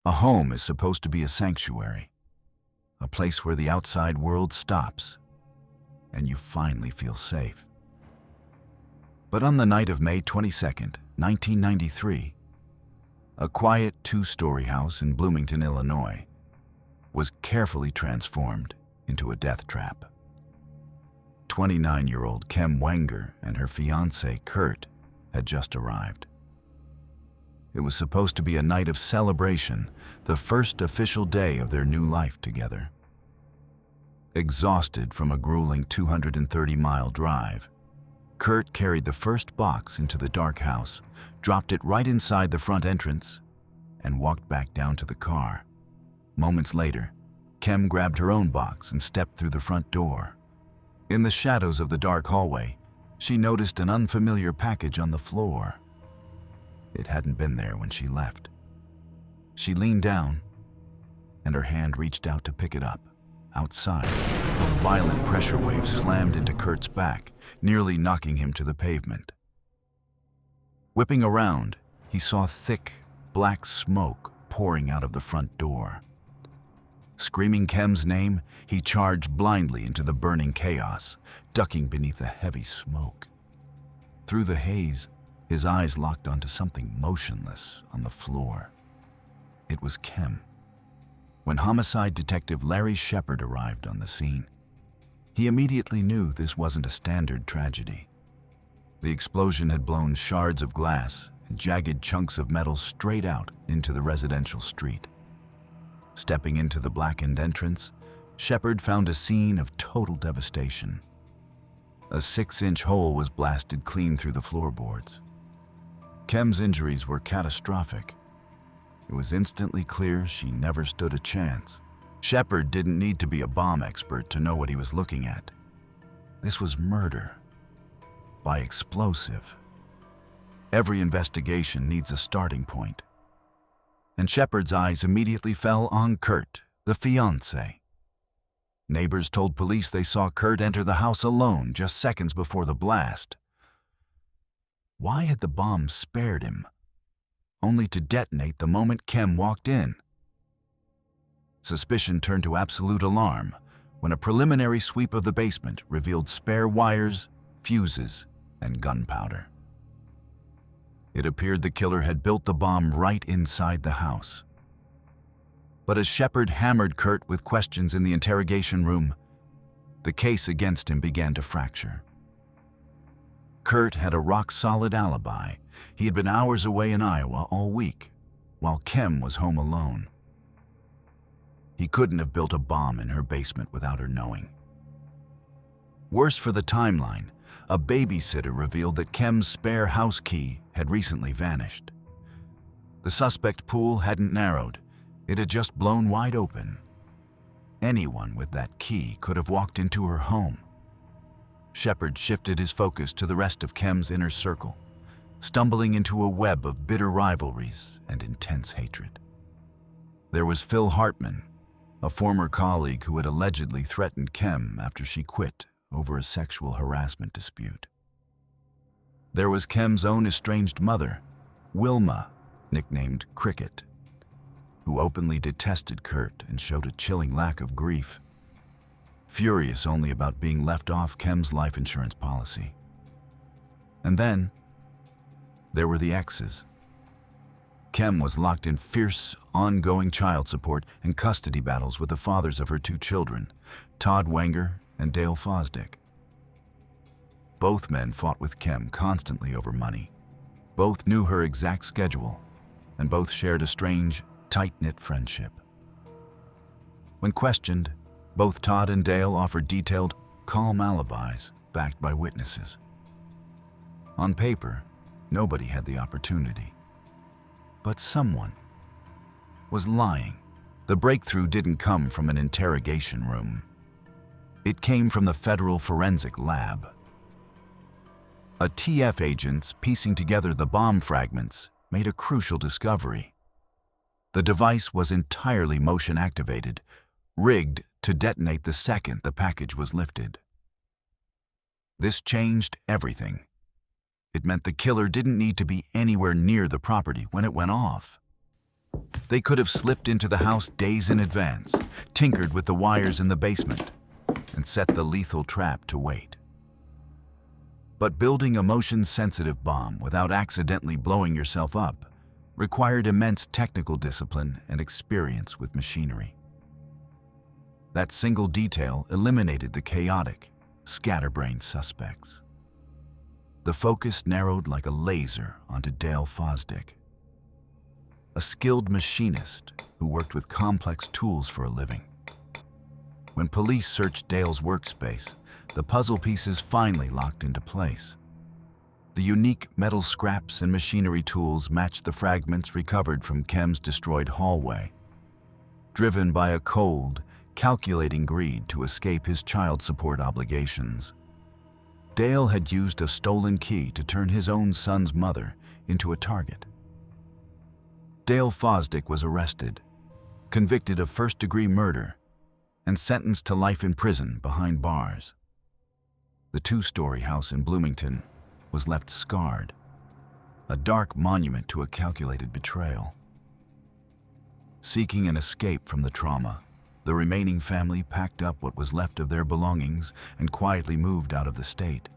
A home is supposed to be a sanctuary, a place where the outside world stops and you finally feel safe. But on the night of May 22nd, 1993, a quiet two-story house in Bloomington, Illinois, was carefully transformed into a death trap. 29-year-old Chem Wenger and her fiancé, Kurt, had just arrived. It was supposed to be a night of celebration, the first official day of their new life together. Exhausted from a grueling 230-mile drive, Kurt carried the first box into the dark house, dropped it right inside the front entrance, and walked back down to the car. Moments later, Chem grabbed her own box and stepped through the front door. In the shadows of the dark hallway, she noticed an unfamiliar package on the floor. It hadn't been there when she left. She leaned down, and her hand reached out to pick it up. Outside, a violent pressure wave slammed into Kurt's back, nearly knocking him to the pavement. Whipping around, he saw thick, black smoke pouring out of the front door. Screaming Chem's name, he charged blindly into the burning chaos, ducking beneath the heavy smoke. Through the haze, his eyes locked onto something motionless on the floor. It was Chem. When homicide detective Larry Shepard arrived on the scene, he immediately knew this wasn't a standard tragedy. The explosion had blown shards of glass and jagged chunks of metal straight out into the residential street. Stepping into the blackened entrance, Shepard found a scene of total devastation. A 6-inch hole was blasted clean through the floorboards. Chem's injuries were catastrophic. It was instantly clear she never stood a chance. Shepard didn't need to be a bomb expert to know what he was looking at. This was murder by explosive. Every investigation needs a starting point. And Shepard's eyes immediately fell on Kurt, the fiancé. Neighbors told police they saw Kurt enter the house alone just seconds before the blast. Why had the bomb spared him, only to detonate the moment Chem walked in? Suspicion turned to absolute alarm when a preliminary sweep of the basement revealed spare wires, fuses, and gunpowder. It appeared the killer had built the bomb right inside the house. But as Shepard hammered Kurt with questions in the interrogation room, the case against him began to fracture. Kurt had a rock-solid alibi. He had been hours away in Iowa all week, while Chem was home alone. He couldn't have built a bomb in her basement without her knowing. Worse for the timeline, a babysitter revealed that Chem's spare house key had recently vanished. The suspect pool hadn't narrowed. It had just blown wide open. Anyone with that key could have walked into her home. Shepard shifted his focus to the rest of Chem's inner circle, stumbling into a web of bitter rivalries and intense hatred. There was Phil Hartman, a former colleague who had allegedly threatened Chem after she quit over a sexual harassment dispute. There was Chem's own estranged mother, Wilma, nicknamed Cricket, who openly detested Kurt and showed a chilling lack of grief, furious only about being left off Chem's life insurance policy. And then, there were the exes. Chem was locked in fierce, ongoing child support and custody battles with the fathers of her 2 children, Todd Wenger and Dale Fosdick. Both men fought with Chem constantly over money. Both knew her exact schedule, and both shared a strange, tight-knit friendship. When questioned, both Todd and Dale offered detailed, calm alibis backed by witnesses. On paper, nobody had the opportunity. But someone was lying. The breakthrough didn't come from an interrogation room. It came from the Federal Forensic Lab. A TF agents piecing together the bomb fragments made a crucial discovery. The device was entirely motion-activated, rigged to detonate the second the package was lifted. This changed everything. It meant the killer didn't need to be anywhere near the property when it went off. They could have slipped into the house days in advance, tinkered with the wires in the basement, and set the lethal trap to wait. But building a motion-sensitive bomb without accidentally blowing yourself up required immense technical discipline and experience with machinery. That single detail eliminated the chaotic, scatterbrained suspects. The focus narrowed like a laser onto Dale Fosdick, a skilled machinist who worked with complex tools for a living. When police searched Dale's workspace, the puzzle pieces finally locked into place. The unique metal scraps and machinery tools matched the fragments recovered from Chem's destroyed hallway. Driven by a cold, calculating greed to escape his child support obligations, Dale had used a stolen key to turn his own son's mother into a target. Dale Fosdick was arrested, convicted of first-degree murder, and sentenced to life in prison behind bars. The two-story house in Bloomington was left scarred, a dark monument to a calculated betrayal. Seeking an escape from the trauma, the remaining family packed up what was left of their belongings and quietly moved out of the state,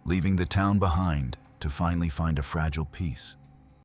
leaving the town behind to finally find a fragile peace.